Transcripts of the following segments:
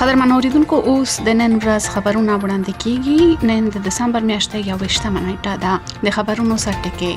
قدرمن اوریدونکو اوس د نن ورځ خبرونه وړاندې کیږي. نن د دسمبر میاشتې 21 نیټه ده. د خبرونو سرټکی.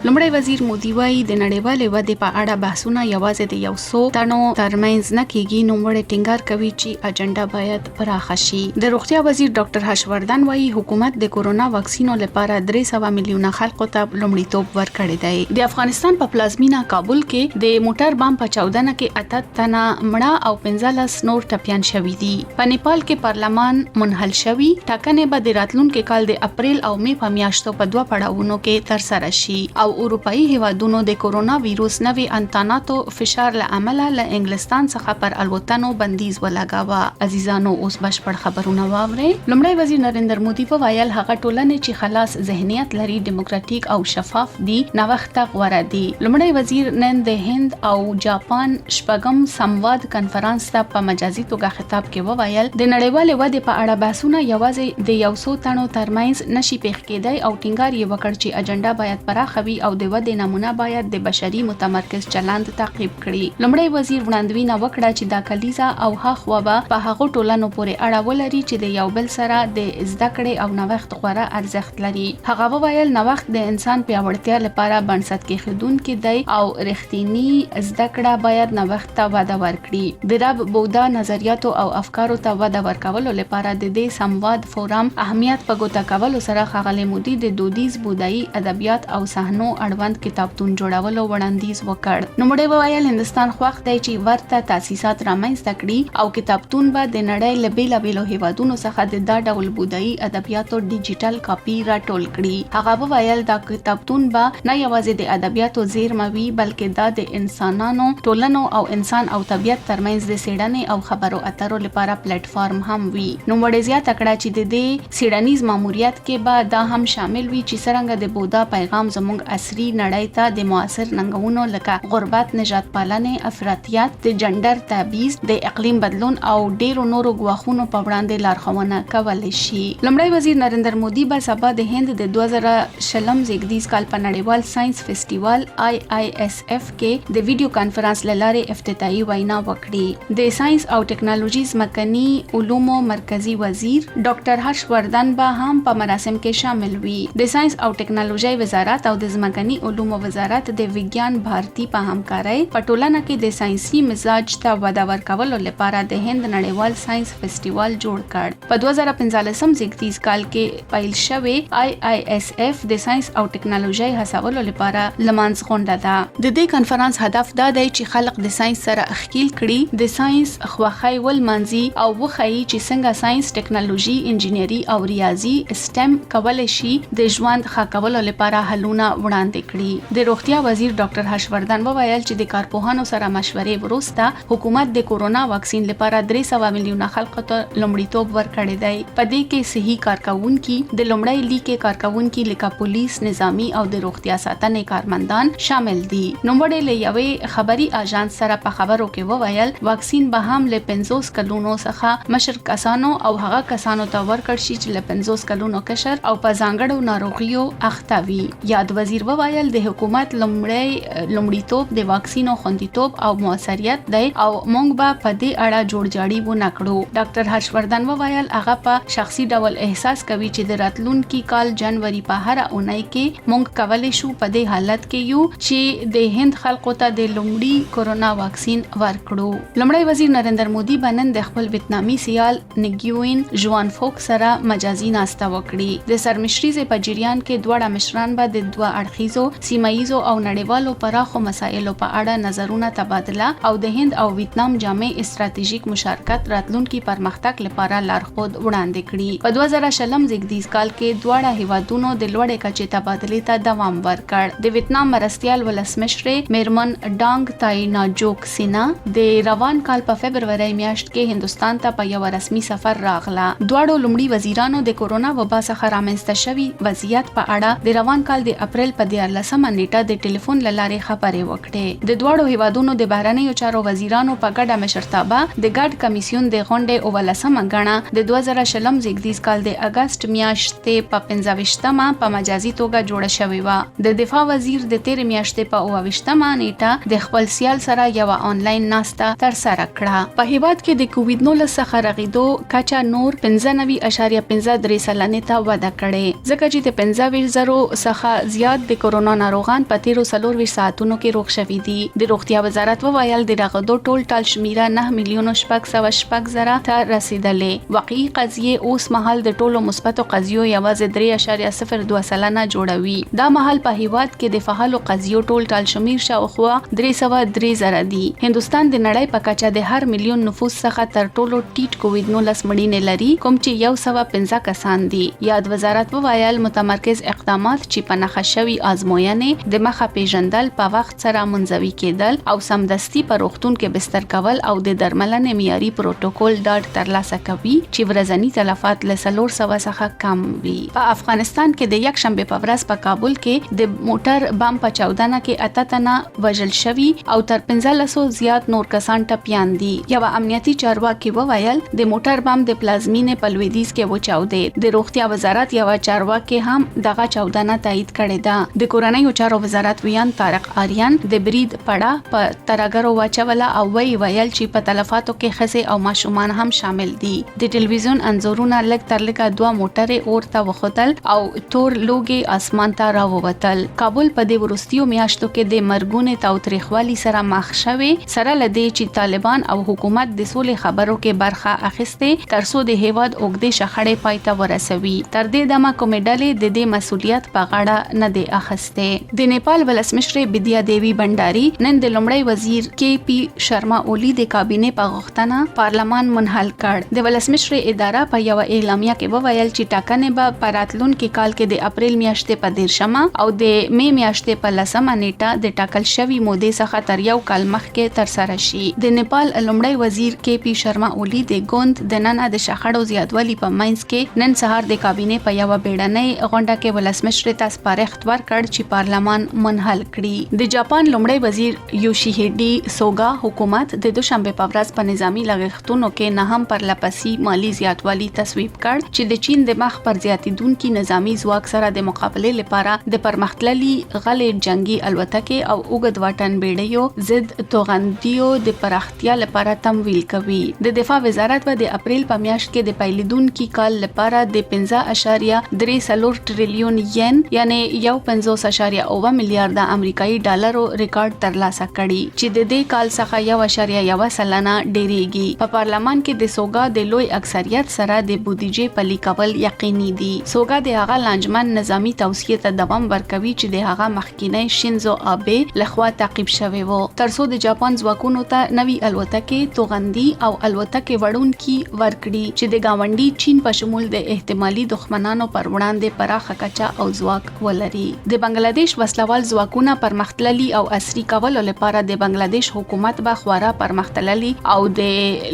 لومړی وزیر مودي وايي د نړیوالې ودې په اړه بحثونه یوازې د 100 تنو ترمنځ نه کیږي، نو مړ ټینګار کوي چې اجنډا باید پراخه شي. د روغتیا وزیر ډاکټر هاشوردن وايي حکومت د کورونا واکسینو لپاره 300 میلیونه خلکو ته لومړیتوب ورکړی دی. د افغانستان په پلازمینه کابل کې د موټر بم په 14 کې 8 تنه مړه او 15 نور ټپيان شوي دي. په نیپال کې پارلمان منحل شوی. ټاکنې به د راتلونکي کال د اپریل او می په میاشتو په 2 پړاوونو کې تر سره شي. او اروپאי هیوادونو د کورونا وایروس نوي انتاناتو فشار له امله له انګلستان څخه پر الوتنو بندیز ولګاوه. عزیزانو اوس بشپړ خبرونه واورئ. لومړی وزیر نریندر مودي په ویل هغه ټولنې چې خلاص ذهنیت لري ډیموکراټیک او شفاف دي نوښت غوړه دي. لومړی وزیر نن د هند او جاپان شپږم سمواد کنفرانس ته په مجازي توګه خطاب کې وویل د نړیوالې ودې په اړه بحثونه یوازې د 100 تنو ترمنځ نشي پیښ کېدای او ټینګار یې وکړ چې اجنډا باید پراخه وي او د ودې نمونه باید د بشري متمرکز چلند تعقیب کړي. لومړی وزیر وړاندوینه وکړه چې دا کلیزه او هاخوا به په هغو ټولنو پورې اړه ولري چې د یو بل سره د زده کړې او نوښت غوره ارزښت لري. هغه وویل نوښت د انسان پیاوړتیا لپاره بنسټ کېښودونکی دی او رښتینی زده کړه باید نوښت ته وده ورکړي. د رب بودا نظریاتو او افکارو ته وده ورکولو لپاره د دې سمواد فورم اهمیت په ګوته کولو سره ښاغلی مودي د دودیز بودایي ادبیات او صحنو اړوند کتابتون جوړولو وړاندیز وکړ. نو مړی وویل هندستان خوښ دی چې ورته تاسیسات رامنځته کړي او کتابتون به د نړۍ له بیلابیلو هیوادونو څخه د دا ډول بودایي ادبیاتو ډیجیټل کاپي راټول کړي. هغه وویل دا کتابتون به نه یوازې د ادبیاتو زیرمه وي بلکې دا د انسانانو ټولنو او انسان او طبیعت ترمنځ د څېړنې او خبرو اترو لپاره پلیټ فارم هم وي. نو مړی زیاته کړه چې د دې څېړنیز ماموریت کې به دا هم شامل وي چې څرنګه د بودا پیغام زموږ عصري نړۍ ته د معاصر ننګونو لکه غربت، نجات پالنې، افراطیت، د جندر تبعیض، د اقلیم بدلون او ډیرو نورو ګواښونو په وړاندې لارښوونه کولی شي. لومړی وزیر نریندر مودي به سبا د هند د 2020 زیږدیز کال په نړیوال ساينس فیسټیوال IISF کې د ویډیو کانفرنس له لارې افتتاحي وینا وکړي. د ساينس او ټیکنالوژي ځمکني علومو مرکزی وزیر ډاکټر هاشوردن به هم په مراسم کې شامل وي. د ساينس او ټیکنالوژي وزارت او د ځمکني علومو وزارت د ویګیان بھارتی په همکارۍ په ټولنه کې د ساينسي مزاج ته وده ورکولو لپاره د هند نړیوال ساينس فیسټیوال جوړ کړ. په 2015 زیږدیز کال کې پیل شوی IISF د ساينس او ټیکنالوژي هڅولو لپاره لمانځ غونډه ده. د دې کانفرنس هدف دا دی چې خلک د ساينس سره ښکیل کړي، د ساينس خوښۍ ولمانځي او وښيي چې څنګه ساينس، ټیکنالوژي، انجینری او ریاضي STEM کولای شي د ژوند ښه کولو لپاره حلونه وړاندې کړي. د روغتیا وزیر ډاکټر هاشوردن وویل چې د کارپوهانو سره مشورې وروسته حکومت د کورونا واکسین لپاره 300 میلیونه خلکو ته لومړیتوب ورکړی دی. په دې کې صحي کارکونکي، د لومړی لیکې کارکونکي لکه پولیس، نظامی او د روغتیا ساتنې کارمندان شامل دي. نوموړی له یوې خبري اژانس سره په خبرو کې وویل واکسین به هم له 50 کلونو څخه مشر کسانو او هغه کسانو ته ورکړ شي چې له 50 کلونو کشر او په ځانګړو ناروغیو اخته وي. یاد وزیر وویل د حکومت لومړیتوب د واکسینو خوندیتوب او موثریت دی او موږ به په دې اړه جوړجاړي ونه کړو. ډاکټر هاشوردن وویل هغه په شخصي ډول احساس کوي چې د راتلونکي کال جنوري په هر اونۍ کې موږ کولی شو په دې حالت کې یو چې د هند خلکو ته د لومړي کورونا واکسین ورکړو. لومړی وزیر نریندر مودي بنن د خپل ویتنامي سیال نګیوین ژوان فوک سره مجازي ناسته وکړي. د سرمشرۍ په جریان کې دواړه مشران به د دوه اړخیزو سیمایزو او نړیوالو پراخو مسایلو په اړه نظرونه تبادله او د هند او ویتنام جامع استراتیژیک مشارکت راتلونکي پرمختګ لپاره لارښود وړاندې کړي. په 2020 زیږدیز کال کې دواړه هیوادونو د لوړې کچې تبادلې ته دوام ورکړ. د ویتنام مرستیال ولسمشر میرمن ډانګ تای ناجوک سینا د روان کال په فبروري میاشت کې هندستان ته په یو رسمي سفر راغله. دواړو لومړي وزیرانو د کورونا وبا څخه رامنځته شوی وضعیت په اړه د روان کال د اپریل په په 14 نیټه د ټلیفون لارې خبرې وکړې. د دواړو هیوادونو د بهرنیو چارو وزیرانو په ګډه مشرتابه د ګډ کمیسیون د غونډې اولسمه غاڼه د 2020 زیږدیز کال د اگست میاشتې په 25مه په مجازي توګه جوړه شوې و. د دفاع وزیر د تیر میاشتې په 28مه نیټه د خپل سیال سره یو آنلاین ناسته تر سره کړه. په هیواد کې د کووډ 19 څخه رغیدو کچا نور 95.53 سلنې ته وده کړې، ځکه چې د 25,000 څخه زیات د کورونا ناروغان په 13 ساعتونو کې روغ شوي دي. د روغتیا وزارت وویل د رغیدو ټال شمیره 9,600,000 ته رسیدلې. واقعي قضیې اوس مهال د ټولو مثبتو قضیو یوازې 3.02 سلنه جوړوي. دا مهال په هیواد کې د فعالو قضیو ټال شمیر شاوخوا 303,000 دي. هندستان د نړۍ په کچه د هر میلیون نفوس څخه تر ټولو ټیټ کووډ 19 مړینې لري، کوم چې 115 کسان دي. یاد وزارت وویل متمرکز اقدامات چې په نښه شوي ازموینې د مخه پیژندل، په وخت سره منځوي کېدل او سمدستي په روغتون کې بستر کول او د درملنې معیاري پروتوکول ډاډ ترلاسه کوي چې ورځني تلفات له 400 څخه کم وي. په افغانستان کې د یک شنبه په ورځ په کابل کې د موټر بم په چاودنه کې 8 تنه وژل شوي او تر 1500 زیات نور کسان ټپیان دي. یو امنیتي چارواکي وویل د موټر بم د پلازمینې په لویدیځ کې وچاودید. د روغتیا وزارت یو چارواکي هم دغه چاودنه تایید کړې ده. د کورنیو چارو وزارت ویان طارق آریان د برید پړه په ترګرو واچوله او ویل چې په تلفاتو کې ښځې او ماشومان هم شامل دي. د ټلویزیون انځورونه لږ تر لږه 2 موټرې اورته وختل او تور لوګي اسمان ته راووتل. کابل په دې وروستیو میاشتو کې د مرګونې تاوتریخوالي سره مخ شوی، سره لدې چې طالبان او حکومت د سولې خبرو کې برخه اخیسته ترڅو د هیواد اوګدې شخړې پای ته ورسوي. تر دې دمه کومې ډلې د دې مسولیت په غاړه نه دی اخیسته. د نیپال ولسمشر بدیا دیوی بنداري نن د لومړي وزیر کې پی شرما اولی د کابینې په غوښتنه پارلمان منحل کړ. د ولسمشر اداره په یو اعلامیه کې وویل چې ټاکنې به په راتلونکي کال کې د اپریل میاشتې په 13مه او د می میاشتې په 10مه نیټه د ټاکل شوی مودې څخه تر یو کال مخکې تر سره شي. د نیپال لومړی وزیر کې پی شرما اولی د ګوند د نن د شخړو زیاتوالی په ماینس کې نن سهار د کابینې په یو بیړنۍ غونډه کې ولسمشر ته سپارښت ورکړ چې پارلمان منحل کړي. د جاپان لومړی وزیر یوشیهیډي سوګا حکومت د دوشنبه په ورځ په نظامی لګښتونو کې نه هم پرلپسې مالی زیاتوالی تصویب کړ چې د چین د مخ پر زیاتیدونکو نظامی ځواک سره د مقابله لپاره د پرمختللي غلې جنگي الوتکې او اوږد واټن بیړیو ضد توغندیو د پراختیا لپاره تمویل کوي. د دفاع وزارت به د اپریل په میاشت کې د پیلیدونکو کال لپاره د 15.3 ټریلیون ین یعنی 1.50 میلیارډ امریکایي ډالرو ریکارډ ترلاسه کړي چې د دې کال څخه 1.1 سلنه ډیریږي. په پارلمان کې د سوګا د لوی اکثریت سره د بودیجې پلي کول یقیني دي. سوګا د هغه لانجمن نظامی توسعه ته دوام ورکوي چې د هغه مخکینی شینزو آبه لخوا تعقیب شوی و ترڅو د جاپان ځواکونو ته نوي الوتکې توغندي او الوتکې وړونکي ورکړي چې د گاونډي چین په شمول د احتمالي دښمنانو پر وړاندې پراخه کچه او ځواک ولري. د بنگلاديش وسلوال ځواکونه پرمختللي او عصري کولو لپاره د بنگلاديش حکومت به خورا پرمختللي او د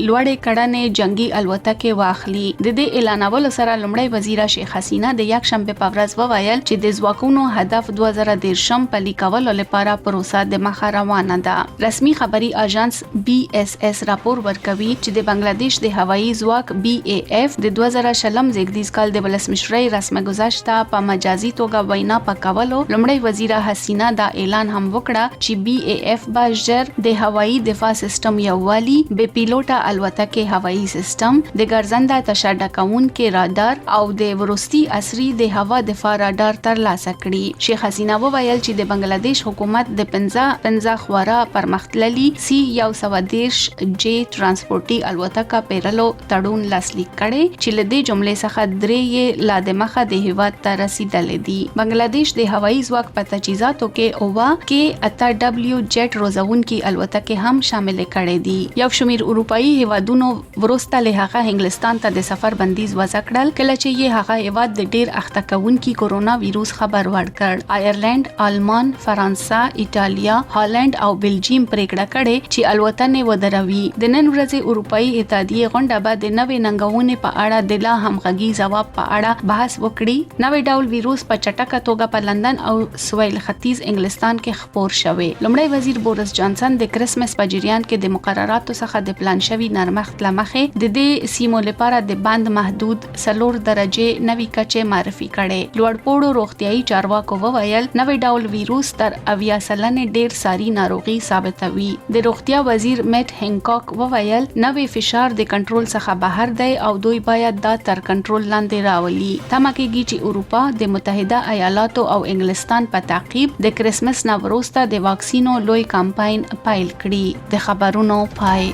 لوړې کړنې جنگي الوتکې واخلي. د دې اعلانولو سره لومړی وزیر شیخ حسینه د یک شنبه په ورځ وویل چې د ځواکونو هدف 2013 پلي کولو لپاره پروسه د مخه روانه ده. رسمي خبري اژانس BSS راپور ورکوي چې د بنگلاديش د هوایي ځواک BAF د 2020 زیږدیز کال د ولسمشرۍ رسمه گذشته په مجازي توګه وینا پکولو لومړی وزیر حسینه دا اعلان هم وکړه چې BAF به ژر د هوایي دفاع سیستم یووالي، بې پیلوټه الوتکې هوایي سیستم، د ګرځنده تشعشع کوونکي رادار او د ورستي عصري د هوا دفاع رادار ترلاسه کړي. شیخ حسینه وویل چې د بنگلاديش حکومت د 15 خورا پرمختللي C-130J ترانسپورتي الوتکه پیرلو تړون لاسلیک کړي چې له دې جملې څخه 3 یې لا د مخه د هیواد ته رسیدلې دي. بنگلاديش د هوایي ځواک په تجهیزاتو کې اووا کې 8W جیټ روزونکي الوتکې هم شامل کړي دي. یو شمیر اروپאי هیوادونو ورسته له هغه انګلستان ته د سفر بندیز وضع کړل کله چې یې هغه هیواد د ډیر اخته کوونکي کورونا وایروس خبر ورکړ. آیرلند، آلمان، فرانسه، ایټالیا، هالند او بلجیم پریکړه کړې چې الوتنې ودروي. د نن ورځې اروپאי اتحادیه غونډه به د نوې ننګونې په اړه د لا همغږي ځواب په اړه بحث وکړي. نوې ډول وایروس په چټکه توګه په لندن او سویل ختیځ انګلستان کې خپور شوی. لومړی وزیر بوریس جانسن د کرسمس په جریان کې د مقرراتو څخه د پلان شوی نرمښت لمخې د دې سیمو لپاره د بند محدود 4 درجه نوي کچې معرفي کړي. لوړپوړو روغتيایي چارواکو وویل نوې ډول ویروس تر 80% ډیر ساري ناروغي ثابتوي. د روغتیا وزیر میټ هینکاک وویل نوې فشار د کنټرول څخه بهر دی او دوی باید دا تر کنټرول لاندې راولي. تمه کېږي چې اروپا د متحده ایالاتو او انګلستان په تعقیب د کرسمس نه وروسته د واکسینو لوی کمپاین پیل کړي. د خبرونو پای.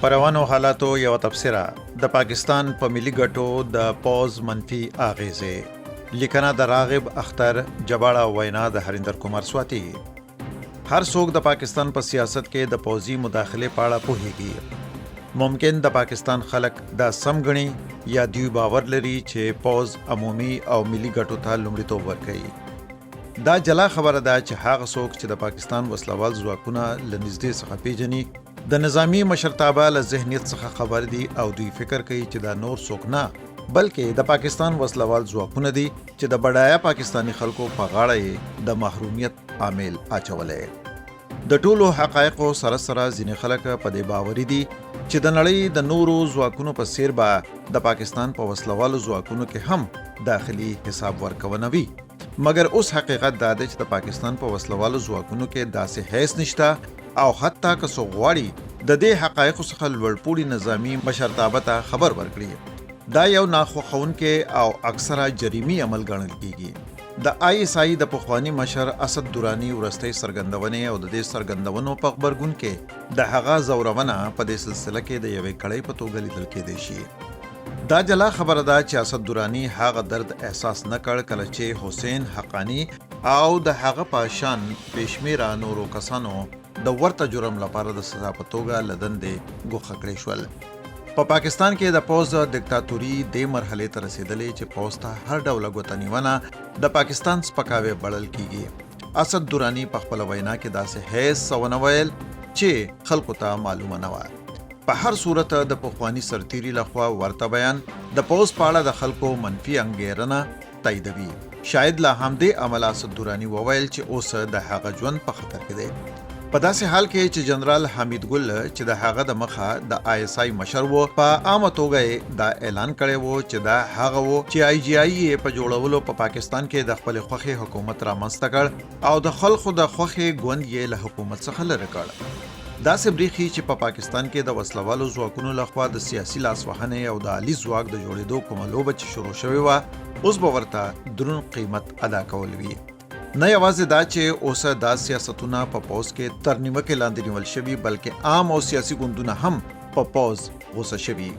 پروانو حالاتو یو تفسیره د پاکستان په ملي ګټو د پوز منفي اغیزه لیکنه د راغب اختر جباړه وینا د هریندر کومار سواتی. هر څوک د پاکستان په سیاست کې د پوزي مداخله په اړه پوهیږي. ممکن د پاکستان خلک دا سمګني یا دوی باور لري چې پوز عمومي او ملي ګټو ته لومړیتوب ورکوي. دا جلا خبره ده چې هغه څوک چې د پاکستان وسلوال ځواکونه لنږدې څخه پیژني د نظامی مشرتابه له ذهنیت څخه خبر دي او دوی فکر کوي چې دا نور څوک نه بلکې د پاکستان وسلوال ځواکونه دي چې د بډایه پاکستانی خلکو په غاړه د محرومیت عامل اچولې. د ټولو حقایقو سره سره ځینې خلک په دې باوري دي چې د نړۍ د نورو ځواکونو په څیر به د پاکستان په وسلوالو ځواکونو کې هم داخلي حساب ورکونه وي. مګر اوس حقیقت دا دی چې د پاکستان په وسلوالو ځواکونو کې داسې هیڅ نشته او حتی که څوک غواړي د دې حقایقو څخه لوړپوړي نظامی مشرتابه ته خبر ورکړي. دا یو ناخوښونکی او اکثره جریمي عمل ګڼل کیږي. د آی اس آی د پخوانی مشر اسد درانی ورستۍ سرګندونې او د دې سرګندونو په خبرګون کې د هغه زورونه په دې سلسله کې د یوې کړۍ په توګه لیدل کېدای شي. دا جلا خبره ده چې اسد درانی هغه درد احساس نه کړ کله چې حسین حقانی او د هغه په شان پېشمیره نورو کسانو د ورته جرم لپاره د سزا په توګه لدندې ګوښه کړې شول. په پاکستان کې د پوز دیکتاتوري د مرحله ته رسیدلې چې پوز ته هر ډول غوتنیونه د پاکستان سپکاوي بلل کیږي. اسد درانی په خپل وینا کې داسې هیڅ سونه ویل چې خلکو ته معلومه نه و. په هر صورت د پخوانی سرتیری لخوا ورته بیان د پوز په اړه د خلکو منفي انګیرنه تاییدوي. شاید لا همدې عمل اسد درانی وویل چې اوس د هغه ژوند په خطر کې دی. په داسې حال کې چې جنرال حمید ګل چې د هغه د مخه د آی اس آی مشر وو په عامه توګه دا اعلان کړی وو چې دا هغه وو چې آی جی آی په جوړولو په پاکستان کې د خپل خوخي حکومت رامنځته کړ او د خلکو د خوخي ګوند یې له حکومت څخه لرې کړ. دا سبریخي چې په پاکستان کې د وسلوالو ځواکونو لخوا د سیاسي لاسوهنې او د عالی ځواک د جوړېدو کومه لوبه چې شروع شوې وه اوس به ورته دروند قیمت ادا کول وي. نه یوازې دا چې اوس دا سیاستونه په پوز کې تر نیمکې لاندې نیول شوي بلکې عام او سیاسي ګوندونه هم په پوز غوسه شوي.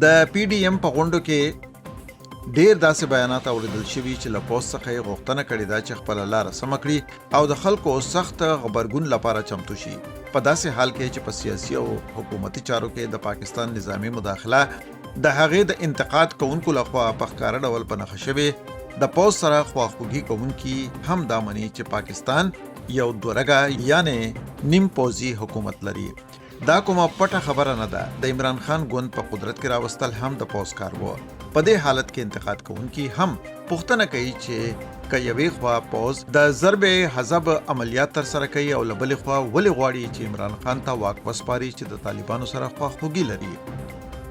د پی ډی ایم په غونډو کې ډیر داسې بیانات اوریدل شوي چې له پوز څخه یې غوښتنه کړې ده چې خپله لاره سمه کړي او د خلکو سخت غبرګون لپاره چمتو شي. په داسې حال کې چې په سیاسي او حکومتي چارو کې د پاکستان نظامی مداخله د هغې د انتقاد کوونکو لخوا په ښکاره ډول په نښه شوې. د پوز سره خواخوږي کوونکي هم دا مني چې پاکستان یو دورګه یعنی نیم پوزي حکومت لري. دا کومه پټه خبره نه ده. د عمران خان ګوند په قدرت کې راوستل هم د پوز کار وو. په دې حالت کې انتقاد کوونکي هم پوښتنه کوي چې که یوې خوا پوز د ضرب حزب عملیات تر سره کوي او له بلې خوا ولې غواړي چې عمران خان ته واک وسپاري چې د طالبانو سره خواخوږي لري.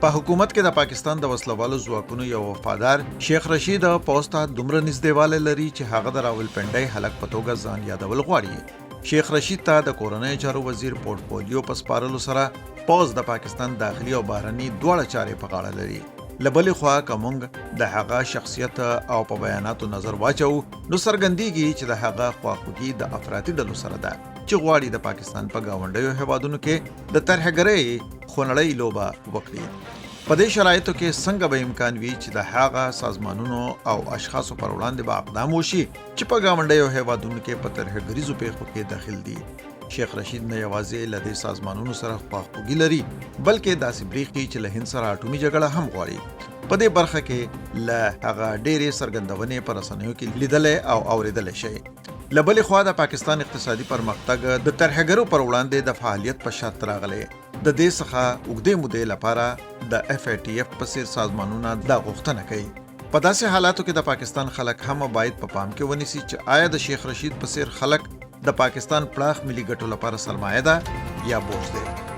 په حکومت کې د پاکستان د وسلوالو ځواکونو یو وفادار شیخ رشید پوز ته دومره نږدېوالی لري چې هغه د راولپنډۍ هلک په توګه ځان یادول غواړي. شیخ رشید ته د کورنۍ چارو وزیر پورټفولیو په سپارلو سره پوز د پاکستان داخلي او بهرني دواړه چارې په غاړه لري. له بلې خوا که موږ د هغه شخصیت او په بیاناتو نظر واچو نو څرګندېږي چې د هغه خواخوږي د افراطي ډلو سره ده چې غواړي د پاکستان په ګاونډیو هیوادونو کې د ترهګرۍ خونړۍ لوبه وکړي. په دې شرایطو کې څنګه به امکان وي چې د هغه سازمانونو او اشخاصو پر وړاندې به اقدام وشي چې په ګاونډیو هیوادونو کې په ترهګریزو پیښو کې داخل دي. شیخ رشید نه یوازې له دې سازمانونو سره خواخوږي لري بلکې داسې بریښي چې له هند سره اټومي جګړه هم غواړي. په دې برخه کې له هغه ډېرې څرګندونې په رسنیو کې لیدلی او اورېدلی شي. له بلې خوا د پاکستان اقتصادي پرمختګ د ترهګرو پر وړاندې د فعالیت په شرط راغلی. د دې څخه اوږدې مودې لپاره د FATF په څیر سازمانونه دا غوښتنه کوي. په داسې حالاتو کې د پاکستان خلک هم باید په پام کې ونیسي چې آیا د شیخ رشید په څیر خلک د پاکستان پراخ ملي ګټو لپاره سرمایه ده یا بوج دی.